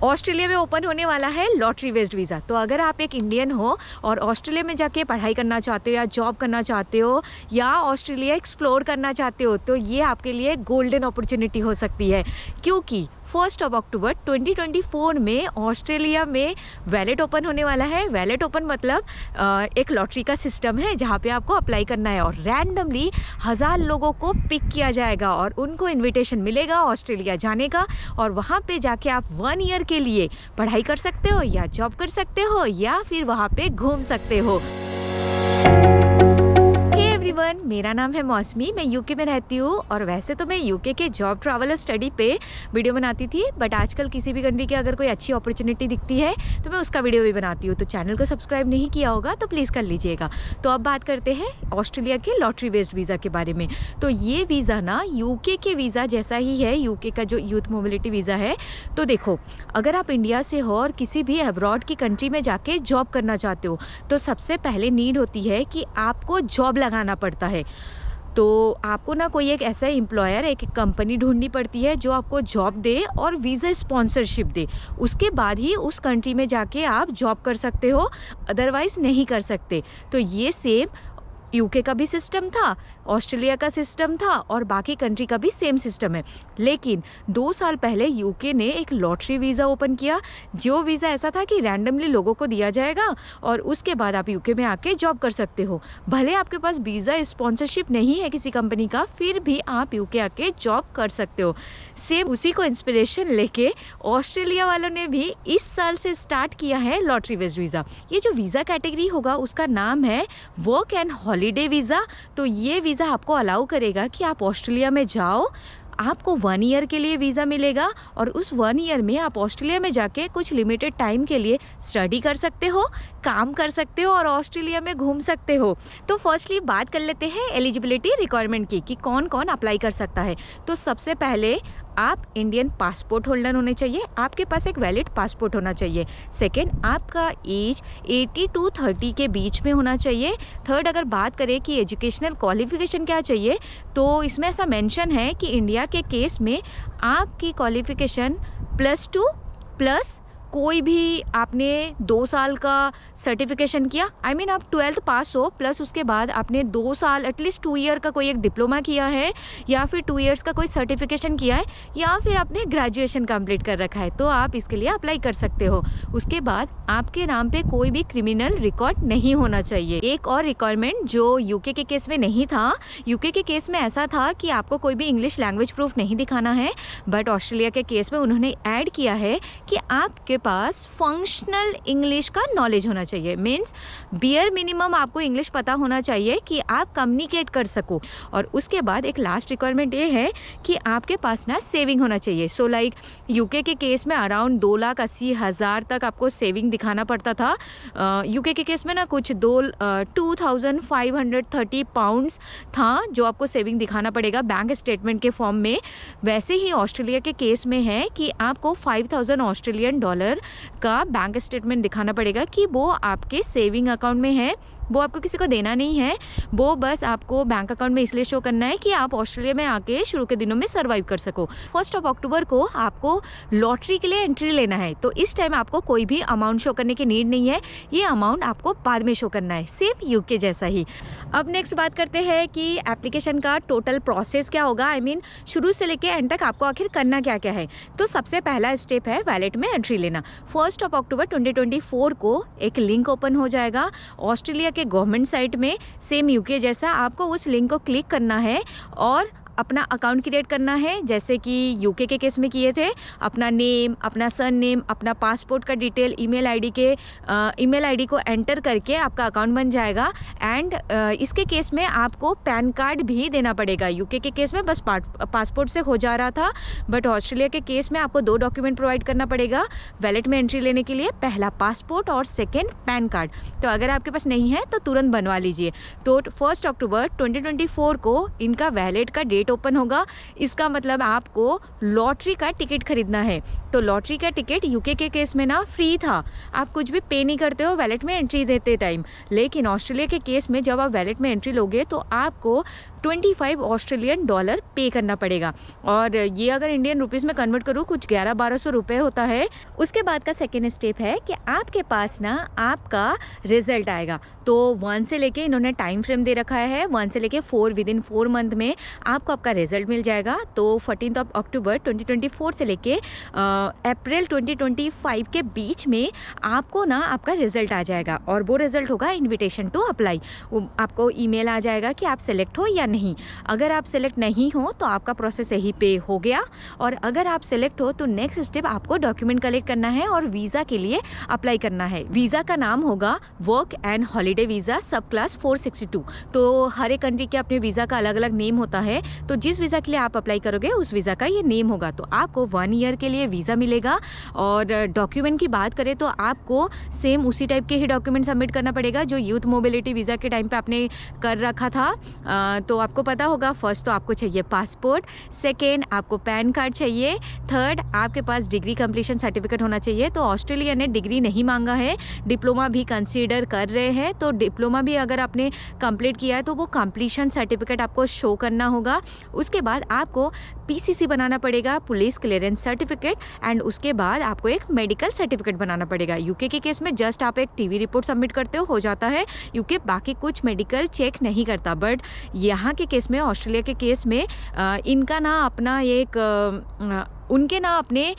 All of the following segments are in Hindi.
ऑस्ट्रेलिया में ओपन होने वाला है लॉटरी बेस्ड वीज़ा। तो अगर आप एक इंडियन हो और ऑस्ट्रेलिया में जाके पढ़ाई करना चाहते हो या जॉब करना चाहते हो या ऑस्ट्रेलिया एक्सप्लोर करना चाहते हो तो ये आपके लिए गोल्डन अपॉर्चुनिटी हो सकती है, क्योंकि 1 अक्टूबर 2024 में ऑस्ट्रेलिया में वैलेट ओपन होने वाला है। वैलेट ओपन मतलब एक लॉटरी का सिस्टम है जहाँ पे आपको अप्लाई करना है और रैंडमली 1000 लोगों को पिक किया जाएगा और उनको इनविटेशन मिलेगा ऑस्ट्रेलिया जाने का, और वहाँ पे जाके आप 1 ईयर के लिए पढ़ाई कर सकते हो या जॉब कर सकते हो या फिर वहाँ पे घूम सकते हो। एवरीवन, मेरा नाम है मौसमी, मैं यूके में रहती हूँ और वैसे तो मैं यूके के जॉब ट्रैवल स्टडी पे वीडियो बनाती थी, बट आजकल किसी भी कंट्री की अगर कोई अच्छी अपॉर्चुनिटी दिखती है तो मैं उसका वीडियो भी बनाती हूँ। तो चैनल को सब्सक्राइब नहीं किया होगा तो प्लीज़ कर लीजिएगा। तो अब बात करते हैं ऑस्ट्रेलिया के लॉटरी बेस्ड वीज़ा के बारे में। तो ये वीज़ा ना यूके के वीज़ा जैसा ही है, यूके का जो यूथ मोबिलिटी वीज़ा है। तो देखो, अगर आप इंडिया से हो और किसी भी अब्रॉड की कंट्री में जाके जॉब करना चाहते हो तो सबसे पहले नीड होती है कि आपको जॉब लगाना पड़ता है। तो आपको ना कोई एक ऐसा एम्प्लॉयर, एक कंपनी ढूंढनी पड़ती है जो आपको जॉब दे और वीज़ा स्पॉन्सरशिप दे। उसके बाद ही उस कंट्री में जाके आप जॉब कर सकते हो, अदरवाइज़ नहीं कर सकते। तो ये सेम यूके का भी सिस्टम था, ऑस्ट्रेलिया का सिस्टम था और बाकी कंट्री का भी सेम सिस्टम है। लेकिन 2 साल पहले यूके ने एक लॉटरी वीज़ा ओपन किया, जो वीज़ा ऐसा था कि रैंडमली लोगों को दिया जाएगा और उसके बाद आप यूके में आके जॉब कर सकते हो। भले आपके पास वीज़ा स्पॉन्सरशिप नहीं है किसी कंपनी का, फिर भी आप यूके आके जॉब कर सकते हो। सेम उसी को इंस्पिरेशन लेके ऑस्ट्रेलिया वालों ने भी इस साल से स्टार्ट किया है लॉटरी बेस्ड वीज़ा। ये जो वीज़ा कैटेगरी होगा उसका नाम है वर्क एंड हॉलीडे वीज़ा। तो ये वीज़ा आपको अलाउ करेगा कि आप ऑस्ट्रेलिया में जाओ, आपको 1 ईयर के लिए वीज़ा मिलेगा और उस 1 ईयर में आप ऑस्ट्रेलिया में जाके कुछ लिमिटेड टाइम के लिए स्टडी कर सकते हो, काम कर सकते हो और ऑस्ट्रेलिया में घूम सकते हो। तो फर्स्टली बात कर लेते हैं एलिजिबिलिटी रिक्वायरमेंट की कि कौन कौन अप्लाई कर सकता है। तो सबसे पहले आप इंडियन पासपोर्ट होल्डर होने चाहिए, आपके पास एक वैलिड पासपोर्ट होना चाहिए। सेकेंड, आपका एज 80 to 30 के बीच में होना चाहिए। थर्ड, अगर बात करें कि एजुकेशनल क्वालिफिकेशन क्या चाहिए तो इसमें ऐसा मेंशन है कि इंडिया के केस में आपकी क्वालिफिकेशन +2 प्लस कोई भी आपने 2 साल का सर्टिफिकेशन किया, आई मीन आप 12th पास हो प्लस उसके बाद आपने 2 साल एटलीस्ट 2 ईयर का कोई एक डिप्लोमा किया है या फिर 2 इयर्स का कोई सर्टिफिकेशन किया है या फिर आपने ग्रेजुएशन कंप्लीट कर रखा है तो आप इसके लिए अप्लाई कर सकते हो। उसके बाद आपके नाम पे कोई भी क्रिमिनल रिकॉर्ड नहीं होना चाहिए। एक और रिक्वायरमेंट जो यूके के केस में नहीं था, यूके के केस में ऐसा था कि आपको कोई भी इंग्लिश लैंग्वेज प्रूफ नहीं दिखाना है, बट ऑस्ट्रेलिया के केस में उन्होंने ऐड किया है कि आपके पास फंक्शनल इंग्लिश का नॉलेज होना चाहिए। मीन्स बियर मिनिमम आपको इंग्लिश पता होना चाहिए कि आप कम्युनिकेट कर सको। और उसके बाद एक लास्ट रिक्वायरमेंट ये है कि आपके पास ना सेविंग होना चाहिए। सो लाइक यूके के केस में अराउंड 2,80,000 तक आपको सेविंग दिखाना पड़ता था। यूके के केस में ना कुछ 2,530 पाउंड्स था जो आपको सेविंग दिखाना पड़ेगा बैंक स्टेटमेंट के फॉर्म में। वैसे ही ऑस्ट्रेलिया के केस में है कि आपको 5,000 ऑस्ट्रेलियन डॉलर का बैंक स्टेटमेंट दिखाना पड़ेगा कि वो आपके सेविंग अकाउंट में है, वो आपको किसी को देना नहीं है, वो बस आपको बैंक अकाउंट में इसलिए शो करना है कि आप ऑस्ट्रेलिया में आके शुरू के दिनों में सर्वाइव कर सको। 1 अक्टूबर को आपको लॉटरी के लिए एंट्री लेना है, तो इस टाइम आपको कोई भी अमाउंट शो करने की नीड नहीं है, ये अमाउंट आपको बाद में शो करना है, सेम यूके जैसा ही। अब नेक्स्ट बात करते हैं कि एप्लीकेशन का टोटल प्रोसेस क्या होगा, आई मीन शुरू से लेके एंड तक आपको आखिर करना क्या क्या है। तो सबसे पहला स्टेप है वैलेट में एंट्री लेना। 1 अक्टूबर 2024 को एक लिंक ओपन हो जाएगा ऑस्ट्रेलिया के गवर्नमेंट साइट में, सेम यूके जैसा। आपको उस लिंक को क्लिक करना है और अपना अकाउंट क्रिएट करना है, जैसे कि यूके के केस में किए थे। अपना नेम, अपना सन नेम, अपना पासपोर्ट का डिटेल, ईमेल आईडी को एंटर करके आपका अकाउंट बन जाएगा। एंड इसके केस में आपको पैन कार्ड भी देना पड़ेगा। यूके के केस में बस पासपोर्ट से हो जा रहा था, बट ऑस्ट्रेलिया के केस में आपको 2 डॉक्यूमेंट प्रोवाइड करना पड़ेगा वैलेट में एंट्री लेने के लिए, पहला पासपोर्ट और सेकेंड पैन कार्ड। तो अगर आपके पास नहीं है तो तुरंत बनवा लीजिए। तो 1 अक्टूबर 2024 को इनका वैलेट का डेट ओपन होगा। इसका मतलब आपको लॉटरी का टिकट खरीदना है। तो लॉटरी का टिकट यूके के केस में ना फ्री था, आप कुछ भी पे नहीं करते हो वैलेट में एंट्री देते टाइम। लेकिन ऑस्ट्रेलिया के केस में जब आप वैलेट में एंट्री लोगे तो आपको 25 ऑस्ट्रेलियन डॉलर पे करना पड़ेगा। और ये अगर इंडियन रुपीज़ में कन्वर्ट करूँ कुछ 1100-1200 रुपये होता है। उसके बाद का सेकेंड स्टेप है कि आपके पास ना आपका रिजल्ट आएगा। तो 1 से लेके इन्होंने टाइम फ्रेम दे रखा है 1 से लेके 4 विदिन 4 मंथ में आपको आपका रिजल्ट मिल जाएगा। तो 14 अक्टूबर 2024 से लेके अप्रैल 2025 के बीच में आपको ना आपका रिजल्ट आ जाएगा और वो रिजल्ट होगा इनविटेशन टू अप्लाई। आपको ईमेल आ जाएगा कि आप सेलेक्ट हो या नहीं। अगर आप सेलेक्ट नहीं हो तो आपका प्रोसेस यही पे हो गया, और अगर आप सेलेक्ट हो तो नेक्स्ट स्टेप आपको डॉक्यूमेंट कलेक्ट करना है और वीज़ा के लिए अप्लाई करना है। वीज़ा का नाम होगा वर्क एंड हॉलीडे वीज़ा सब क्लास 462। तो हर एक कंट्री के अपने वीज़ा का अलग अलग नेम होता है। तो जिस वीज़ा के लिए आप अप्लाई करोगे उस वीज़ा का ये नेम होगा। तो आपको 1 ईयर के लिए वीज़ा मिलेगा। और डॉक्यूमेंट की बात करें तो आपको सेम उसी टाइप के ही डॉक्यूमेंट सबमिट करना पड़ेगा जो यूथ मोबिलिटी वीज़ा के टाइम पे आपने कर रखा था। तो आपको पता होगा, फर्स्ट तो आपको चाहिए पासपोर्ट, सेकेंड आपको पैन कार्ड चाहिए, थर्ड आपके पास डिग्री कंप्लीशन सर्टिफिकेट होना चाहिए। तो ऑस्ट्रेलिया ने डिग्री नहीं मांगा है, डिप्लोमा भी कंसीडर कर रहे हैं। तो डिप्लोमा भी अगर आपने कंप्लीट किया है तो वो कंप्लीशन सर्टिफिकेट आपको शो करना होगा। उसके बाद आपको पीसीसी बनाना पड़ेगा, पुलिस क्लियरेंस सर्टिफिकेट, एंड उसके बाद आपको एक मेडिकल सर्टिफिकेट बनाना पड़ेगा। यूके के केस में जस्ट आप एक टीवी रिपोर्ट सबमिट करते हो जाता है। यूके बाकी कुछ मेडिकल चेक नहीं करता। बट यहाँ के केस में, ऑस्ट्रेलिया के केस में इनका ना अपना एक उनके ना अपने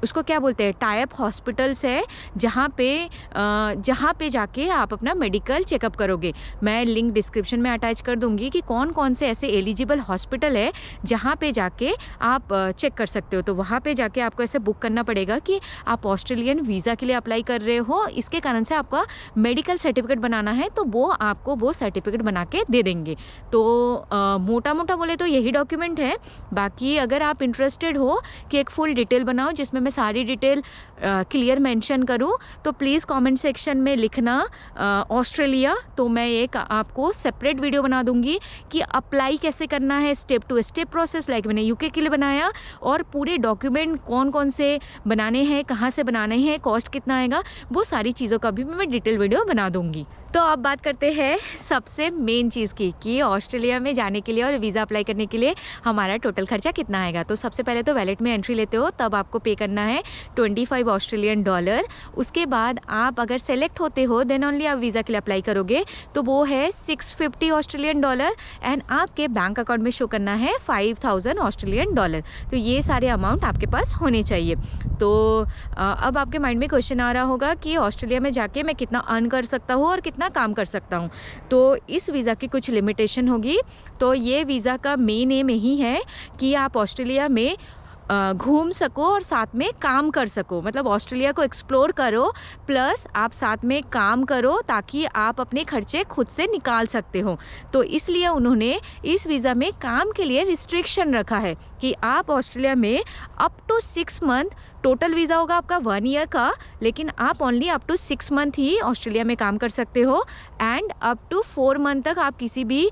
उसको क्या बोलते हैं, टाइप हॉस्पिटल्स है जहाँ पे जाके आप अपना मेडिकल चेकअप करोगे। मैं लिंक डिस्क्रिप्शन में अटैच कर दूंगी कि कौन कौन से ऐसे एलिजिबल हॉस्पिटल है जहाँ पे जाके आप चेक कर सकते हो। तो वहाँ पे जाके आपको ऐसे बुक करना पड़ेगा कि आप ऑस्ट्रेलियन वीज़ा के लिए अप्लाई कर रहे हो, इसके कारण से आपका मेडिकल सर्टिफिकेट बनाना है। तो वो आपको वो सर्टिफिकेट बना के दे देंगे। तो मोटा मोटा बोले तो यही डॉक्यूमेंट है। बाकी अगर आप इंटरेस्टेड हो कि एक फुल डिटेल बनाओ जिसमें सारी डिटेल क्लियर मेंशन करूं, तो प्लीज़ कमेंट सेक्शन में लिखना ऑस्ट्रेलिया। तो मैं एक आपको सेपरेट वीडियो बना दूंगी कि अप्लाई कैसे करना है, step to step process, like मैंने यूके के लिए बनाया, और पूरे डॉक्यूमेंट कौन कौन से बनाने हैं, कहाँ से बनाने हैं, कॉस्ट कितना आएगा, वो सारी चीज़ों का भी मैं डिटेल वीडियो बना दूंगी। तो अब बात करते हैं सबसे मेन चीज़ की कि ऑस्ट्रेलिया में जाने के लिए और वीज़ा अप्लाई करने के लिए हमारा टोटल खर्चा कितना आएगा। तो सबसे पहले तो वैलेट में एंट्री लेते हो तब आपको पे करना है 25 ऑस्ट्रेलियन डॉलर। उसके बाद आप अगर सेलेक्ट होते हो देन ओनली आप वीज़ा के लिए अप्लाई करोगे, तो वो है 650 ऑस्ट्रेलियन डॉलर, एंड आपके बैंक अकाउंट में शो करना है 5000 ऑस्ट्रेलियन डॉलर। तो ये सारे अमाउंट आपके पास होने चाहिए। तो अब आपके माइंड में क्वेश्चन आ रहा होगा कि ऑस्ट्रेलिया में जाके मैं कितना अर्न कर सकता हूँ और कितना काम कर सकता हूँ। तो इस वीज़ा की कुछ लिमिटेशन होगी। तो ये वीज़ा का मेन एम यही है कि आप ऑस्ट्रेलिया में घूम सको और साथ में काम कर सको, मतलब ऑस्ट्रेलिया को एक्सप्लोर करो प्लस आप साथ में काम करो ताकि आप अपने खर्चे खुद से निकाल सकते हो। तो इसलिए उन्होंने इस वीज़ा में काम के लिए रिस्ट्रिक्शन रखा है कि आप ऑस्ट्रेलिया में up to 6 month, total visa होगा आपका 1 ईयर का, लेकिन आप ओनली अप टू 6 मंथ ही ऑस्ट्रेलिया में काम कर सकते हो, एंड अप टू 4 मंथ तक आप किसी भी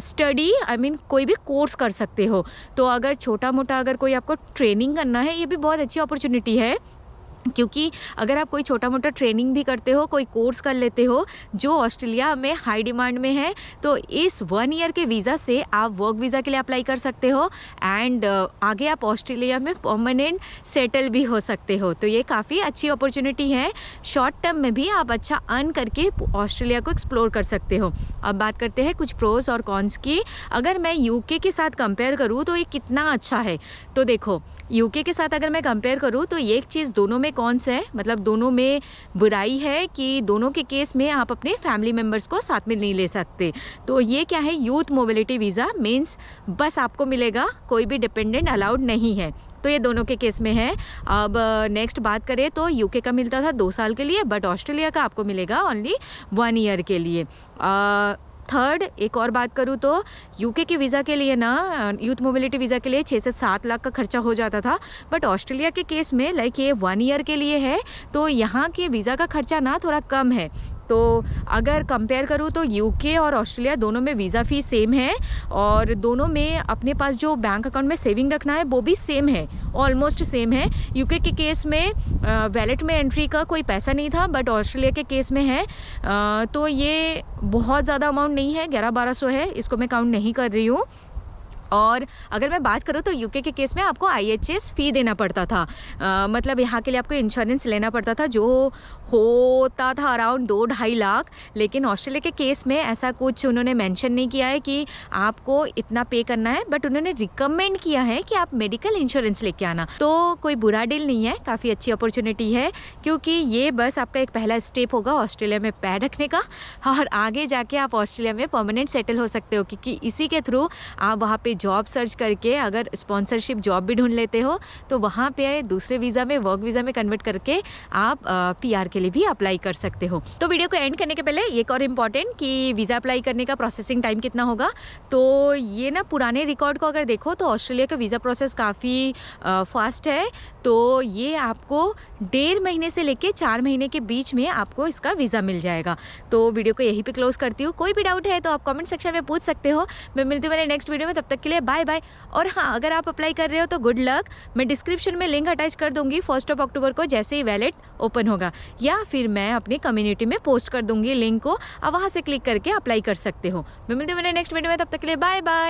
स्टडी कोई भी कोर्स कर सकते हो। तो अगर छोटा मोटा अगर कोई आपको ट्रेनिंग करना है, ये भी बहुत अच्छी अपॉर्चुनिटी है, क्योंकि अगर आप कोई छोटा मोटा ट्रेनिंग भी करते हो, कोई कोर्स कर लेते हो जो ऑस्ट्रेलिया में हाई डिमांड में है, तो इस 1 ईयर के वीज़ा से आप वर्क वीज़ा के लिए अप्लाई कर सकते हो, एंड आगे आप ऑस्ट्रेलिया में परमानेंट सेटल भी हो सकते हो। तो ये काफ़ी अच्छी अपॉर्चुनिटी है। शॉर्ट टर्म में भी आप अच्छा अर्न करके ऑस्ट्रेलिया को एक्सप्लोर कर सकते हो। अब बात करते हैं कुछ प्रोज और कॉन्स की। अगर मैं यूके के साथ कंपेयर करूँ तो ये कितना अच्छा है, तो देखो यूके के साथ अगर मैं कंपेयर करूँ तो एक चीज़ दोनों में कॉन्स है, मतलब दोनों में बुराई है कि दोनों के केस में आप अपने फैमिली मेम्बर्स को साथ में नहीं ले सकते। तो ये क्या है, यूथ मोबिलिटी वीज़ा मीन्स बस आपको मिलेगा, कोई भी डिपेंडेंट अलाउड नहीं है। तो ये दोनों के केस में है। अब नेक्स्ट बात करें तो यूके का मिलता था 2 साल के लिए, बट ऑस्ट्रेलिया का आपको मिलेगा ओनली 1 ईयर के लिए। थर्ड, एक और बात करूँ तो यूके के वीज़ा के लिए ना, यूथ मोबिलिटी वीज़ा के लिए 6 से 7 लाख का खर्चा हो जाता था, बट ऑस्ट्रेलिया के केस में लाइक ये 1 ईयर के लिए है, तो यहाँ के वीज़ा का खर्चा ना थोड़ा कम है। तो अगर कंपेयर करूँ तो यूके और ऑस्ट्रेलिया दोनों में वीज़ा फ़ीस सेम है और दोनों में अपने पास जो बैंक अकाउंट में सेविंग रखना है वो भी सेम है, ऑलमोस्ट सेम है। यूके के केस में वैलेट में एंट्री का कोई पैसा नहीं था, बट ऑस्ट्रेलिया के केस में है। तो ये बहुत ज़्यादा अमाउंट नहीं है, 1100-1200 है, इसको मैं काउंट नहीं कर रही हूँ। और अगर मैं बात करूँ तो यूके के केस में आपको IHS फ़ी देना पड़ता था, मतलब यहाँ के लिए आपको इंश्योरेंस लेना पड़ता था जो होता था अराउंड 2-2.5 लाख। लेकिन ऑस्ट्रेलिया के केस में ऐसा कुछ उन्होंने मेंशन नहीं किया है कि आपको इतना पे करना है, बट उन्होंने रिकमेंड किया है कि आप मेडिकल इंश्योरेंस लेके आना। तो कोई बुरा डील नहीं है, काफ़ी अच्छी अपॉर्चुनिटी है, क्योंकि ये बस आपका एक पहला स्टेप होगा ऑस्ट्रेलिया में पैर रखने का, और आगे जाके आप ऑस्ट्रेलिया में परमानेंट सेटल हो सकते हो, क्योंकि इसी के थ्रू आप वहाँ पे जॉब सर्च करके अगर स्पॉन्सरशिप जॉब भी ढूंढ लेते हो तो वहाँ पे दूसरे वीज़ा में, वर्क वीज़ा में कन्वर्ट करके आप PR के लिए भी अप्लाई कर सकते हो। तो वीडियो को एंड करने के पहले एक और इम्पॉर्टेंट कि वीज़ा अप्लाई करने का प्रोसेसिंग टाइम कितना होगा। तो ये ना पुराने रिकॉर्ड को अगर देखो तो ऑस्ट्रेलिया का वीज़ा प्रोसेस काफ़ी फास्ट है। तो ये आपको 1.5 महीने से लेके 4 महीने के बीच में आपको इसका वीज़ा मिल जाएगा। तो वीडियो को यहीं पे क्लोज करती हूँ। कोई भी डाउट है तो आप कमेंट सेक्शन में पूछ सकते हो। मैं मिलती हूँ मेरे नेक्स्ट वीडियो में, तब तक के लिए बाय बाय। और हाँ, अगर आप अप्लाई कर रहे हो तो गुड लक। मैं डिस्क्रिप्शन में लिंक अटैच कर दूंगी 1 अक्टूबर को जैसे ही वैलेट ओपन होगा, या फिर मैं अपनी कम्युनिटी में पोस्ट कर दूंगी लिंक को, आप वहाँ से क्लिक करके अप्लाई कर सकते हो। मैं मिलती हूँ मेरे नेक्स्ट वीडियो में, तब तक के लिए बाय बाय।